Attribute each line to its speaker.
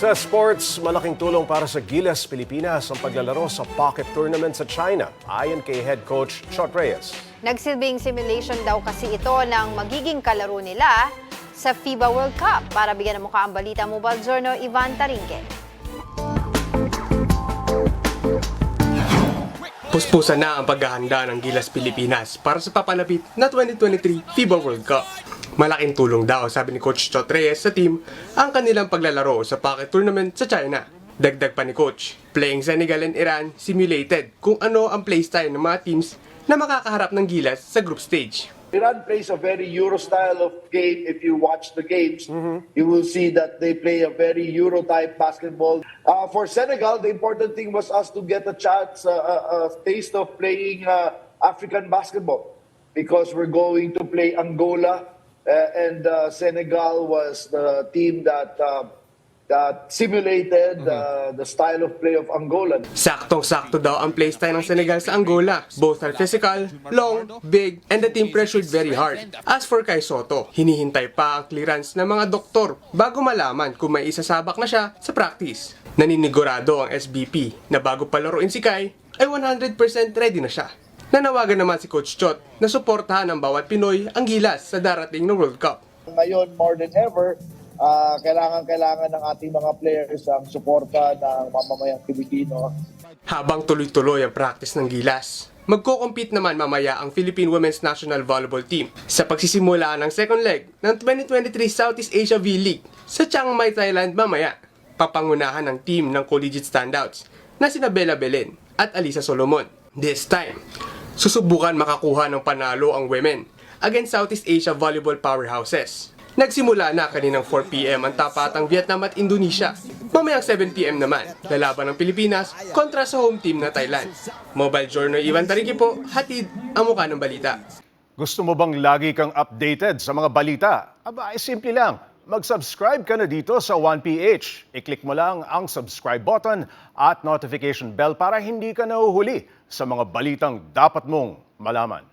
Speaker 1: Sa sports, malaking tulong para sa Gilas Pilipinas ang paglalaro sa pocket tournament sa China, ayon kay head coach Chot Reyes.
Speaker 2: Nagsilbing simulation daw kasi ito ng magiging kalaro nila sa FIBA World Cup. Para bigyan ng mukha ang balita, Mobile Journal, Ivan Tarinque.
Speaker 3: Puspusan na ang paghahanda ng Gilas Pilipinas para sa papalapit na 2023 FIBA World Cup. Malaking tulong daw, sabi ni Coach Chot Reyes sa team, ang kanilang paglalaro sa pocket tournament sa China. Dagdag pa ni Coach, playing Senegal and Iran simulated kung ano ang playstyle ng mga teams na makakaharap ng Gilas sa group stage.
Speaker 4: Iran plays a very Euro style of game. If you watch the games, you will see that they play a very Euro type basketball. For Senegal, the important thing was us to get a chance, a taste of playing African basketball, because we're going to play Angola, and Senegal was the team that simulated the style of play of Angola.
Speaker 3: Saktong-sakto daw ang playstyle ng Senegal sa Angola. Both are physical, long, big, and the team pressured very hard. As for kay Soto, hinihintay pa ang clearance ng mga doktor bago malaman kung may isasabak na siya sa practice. Naninigurado ang SBP na bago palaruin si Kai ay 100% ready na siya. Nanawagan naman si Coach Chot na suportahan ng bawat Pinoy ang Gilas sa darating na World Cup.
Speaker 4: Ngayon, more than ever, kailangan ng ating mga players ang suporta ng mamamayang Pilipino.
Speaker 3: Habang tuloy-tuloy ang practice ng Gilas, magko-compete naman mamaya ang Philippine Women's National Volleyball Team sa pagsisimula ng second leg ng 2023 Southeast Asia V-League sa Chiang Mai, Thailand mamaya. Papangunahan ng team ng collegiate standouts na sina Bella Belen at Alisa Solomon. This time, susubukan makakuha ng panalo ang women against Southeast Asia volleyball powerhouses. Nagsimula na kaninang 4 p.m. ang tapatang Vietnam at Indonesia. Mamayang 7 p.m. naman, lalaban ng Pilipinas kontra sa home team na Thailand. Mobile Journal Ivan Tarinque po, hatid ang mukha ng balita.
Speaker 1: Gusto mo bang lagi kang updated sa mga balita? Aba, ay simple lang. Mag-subscribe ka na dito sa 1PH. I-click mo lang ang subscribe button at notification bell para hindi ka nahuhuli sa mga balitang dapat mong malaman.